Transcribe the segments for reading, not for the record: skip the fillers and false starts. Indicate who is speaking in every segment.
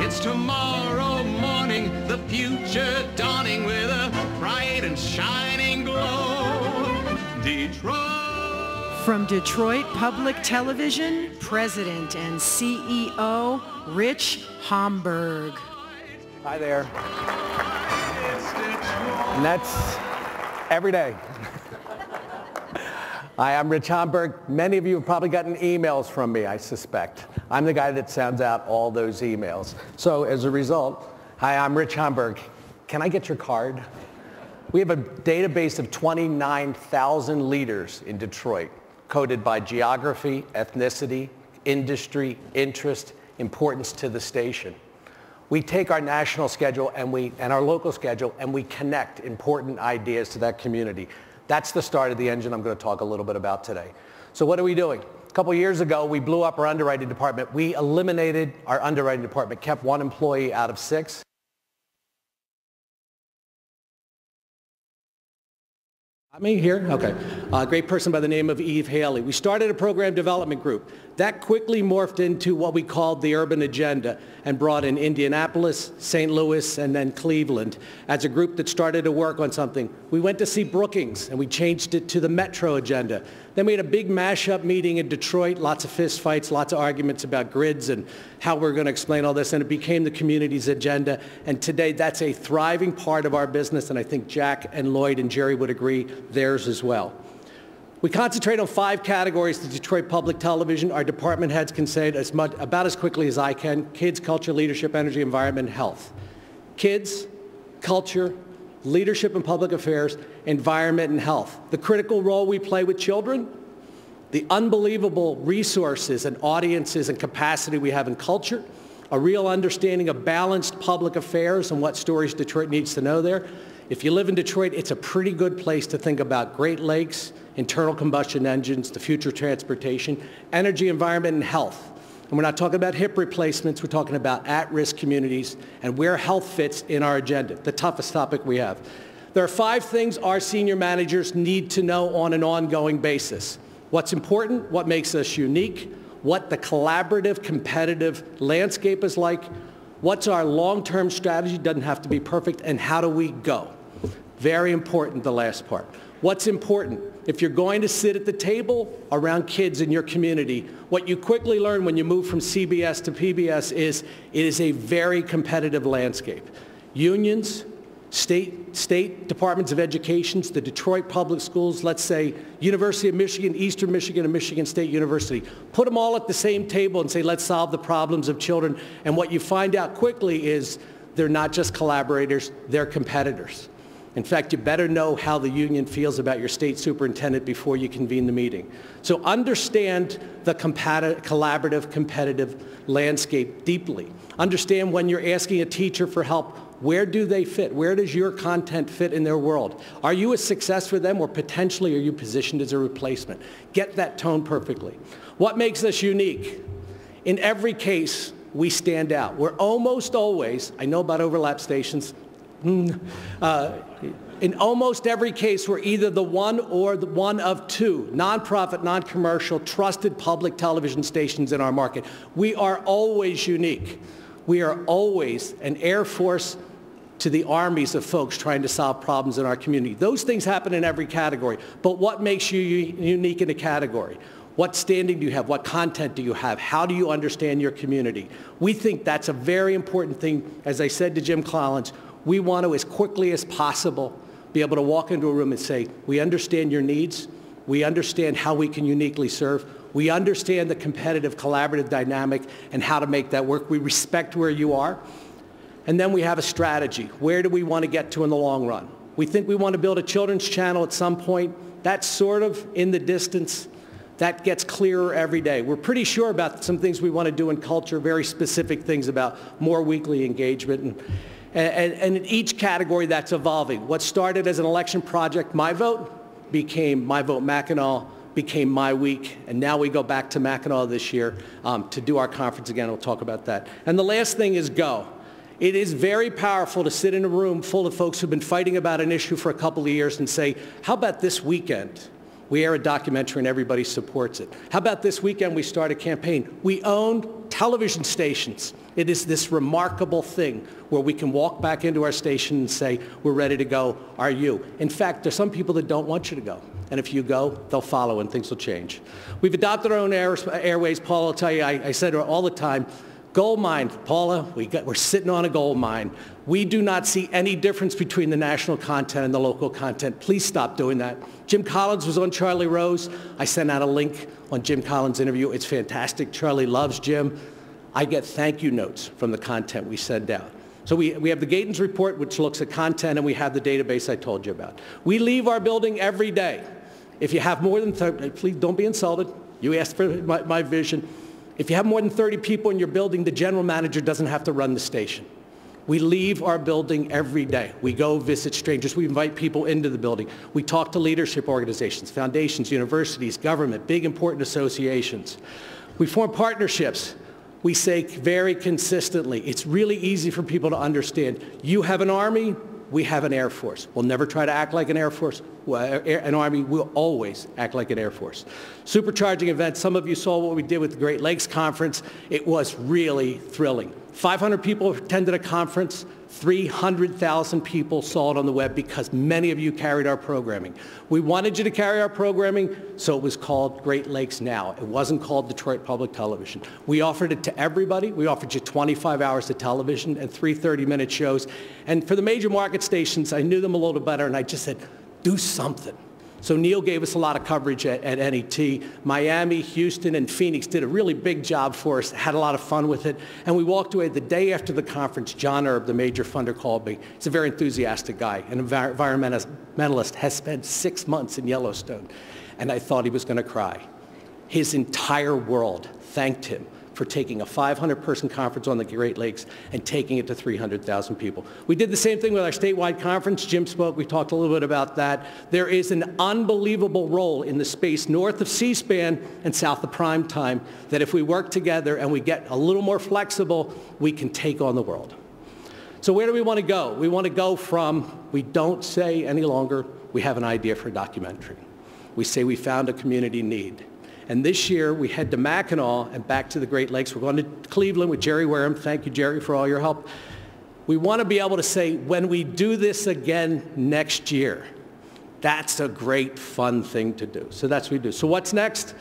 Speaker 1: It's tomorrow morning, the future dawning with a bright and shining glow. Detroit.
Speaker 2: From Detroit Public Television, President and CEO Rich Homberg.
Speaker 3: Hi there. And that's every day. Hi, I'm Rich Homberg. Many of you have probably gotten emails from me, I suspect. I'm the guy that sends out all those emails. So as a result, hi, I'm Rich Homberg. Can I get your card? We have a database of 29,000 leaders in Detroit, coded by geography, ethnicity, industry, interest, importance to the station. We take our national schedule and our local schedule and we connect important ideas to that community. That's the start of the engine I'm going to talk a little bit about today. So what are we doing? A couple years ago, we blew up our underwriting department. We eliminated our underwriting department, kept one employee out of 6. Me here? Okay. A great person by the name of Eve Haley. We started a program development group. That quickly morphed into what we called the Urban Agenda and brought in Indianapolis, St. Louis, and then Cleveland as a group that started to work on something. We went to see Brookings and we changed it to the Metro Agenda. Then we had a big mashup meeting in Detroit, lots of fist fights, lots of arguments about grids and how we're going to explain all this, and it became the community's agenda. And today that's a thriving part of our business, and I think Jack and Lloyd and Jerry would agree theirs as well. We concentrate on 5 categories to Detroit Public Television. Our department heads can say it about as quickly as I can: kids, culture, leadership, energy, environment, health. Kids, culture, leadership and public affairs, environment, and health. The critical role we play with children, the unbelievable resources and audiences and capacity we have in culture, a real understanding of balanced public affairs and what stories Detroit needs to know there. If you live in Detroit, it's a pretty good place to think about Great Lakes, internal combustion engines, the future of transportation, energy, environment, and health. And we're not talking about hip replacements, we're talking about at-risk communities and where health fits in our agenda, the toughest topic we have. There are 5 things our senior managers need to know on an ongoing basis. What's important, what makes us unique, what the collaborative, competitive landscape is like, what's our long-term strategy, doesn't have to be perfect, and how do we go? Very important, the last part. What's important? If you're going to sit at the table around kids in your community, what you quickly learn when you move from CBS to PBS is it is a very competitive landscape. Unions, state departments of education, the Detroit Public Schools, let's say University of Michigan, Eastern Michigan, and Michigan State University. Put them all at the same table and say, let's solve the problems of children. And what you find out quickly is they're not just collaborators, they're competitors. In fact, you better know how the union feels about your state superintendent before you convene the meeting. So understand the collaborative, competitive landscape deeply. Understand when you're asking a teacher for help, where do they fit? Where does your content fit in their world? Are you a success for them, or potentially are you positioned as a replacement? Get that tone perfectly. What makes us unique? In every case, we stand out. We're almost always, I know about overlap stations, in almost every case, we're either the one or the one of 2 nonprofit, non-commercial, trusted public television stations in our market. We are always unique. We are always an Air Force to the armies of folks trying to solve problems in our community. Those things happen in every category, but what makes you unique in a category? What standing do you have? What content do you have? How do you understand your community? We think that's a very important thing. As I said to Jim Collins, we want to, as quickly as possible, be able to walk into a room and say, we understand your needs, we understand how we can uniquely serve, we understand the competitive, collaborative dynamic and how to make that work, we respect where you are, and then we have a strategy. Where do we want to get to in the long run? We think we want to build a children's channel at some point. That's sort of in the distance. That gets clearer every day. We're pretty sure about some things we want to do in culture, very specific things about more weekly engagement. And in each category, that's evolving. What started as an election project, My Vote, became My Vote Mackinac, became My Week, and now we go back to Mackinac this year to do our conference again. We'll talk about that. And the last thing is go. It is very powerful to sit in a room full of folks who've been fighting about an issue for a couple of years and say, how about this weekend? We air a documentary and everybody supports it. How about this weekend we start a campaign? We own television stations, it is this remarkable thing where we can walk back into our station and say, we're ready to go, are you? In fact, there's some people that don't want you to go. And if you go, they'll follow and things will change. We've adopted our own airways. Paula will tell you, I said to her all the time, gold mine, Paula, we're sitting on a gold mine. We do not see any difference between the national content and the local content. Please stop doing that. Jim Collins was on Charlie Rose. I sent out a link on Jim Collins' interview. It's fantastic. Charlie loves Jim. I get thank you notes from the content we send out. So we have the Gatens report, which looks at content, and we have the database I told you about. We leave our building every day. If you have more than 30, please don't be insulted. You asked for my vision. If you have more than 30 people in your building, the general manager doesn't have to run the station. We leave our building every day. We go visit strangers. We invite people into the building. We talk to leadership organizations, foundations, universities, government, big important associations. We form partnerships. We say very consistently, it's really easy for people to understand. You have an Army, we have an Air Force. We'll never try to act like an Air Force. An Army will always act like an Air Force. Supercharging events. Some of you saw what we did with the Great Lakes Conference. It was really thrilling. 500 people attended a conference. 300,000 people saw it on the web because many of you carried our programming. We wanted you to carry our programming, so it was called Great Lakes Now. It wasn't called Detroit Public Television. We offered it to everybody. We offered you 25 hours of television and 3 30-minute shows. And for the major market stations, I knew them a little better, and I just said, do something. So Neil gave us a lot of coverage at NET. Miami, Houston, and Phoenix did a really big job for us, had a lot of fun with it. And we walked away the day after the conference. John Erb, the major funder, called me. He's a very enthusiastic guy, an environmentalist, has spent 6 months in Yellowstone. And I thought he was going to cry. His entire world thanked him for taking a 500-person conference on the Great Lakes and taking it to 300,000 people. We did the same thing with our statewide conference. Jim spoke. We talked a little bit about that. There is an unbelievable role in the space north of C-SPAN and south of prime time that if we work together and we get a little more flexible, we can take on the world. So where do we want to go? We want to go from, we don't say any longer, we have an idea for a documentary. We say we found a community need. And this year, we head to Mackinac and back to the Great Lakes. We're going to Cleveland with Jerry Wareham. Thank you, Jerry, for all your help. We want to be able to say, when we do this again next year, that's a great, fun thing to do. So that's what we do. So what's next?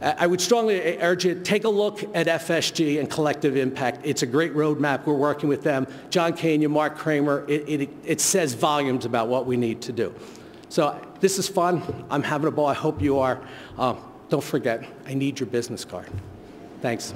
Speaker 3: I would strongly urge you, take a look at FSG and Collective Impact. It's a great roadmap. We're working with them. John Kania, Mark Kramer. It says volumes about what we need to do. So this is fun. I'm having a ball. I hope you are. Don't forget, I need your business card. Thanks.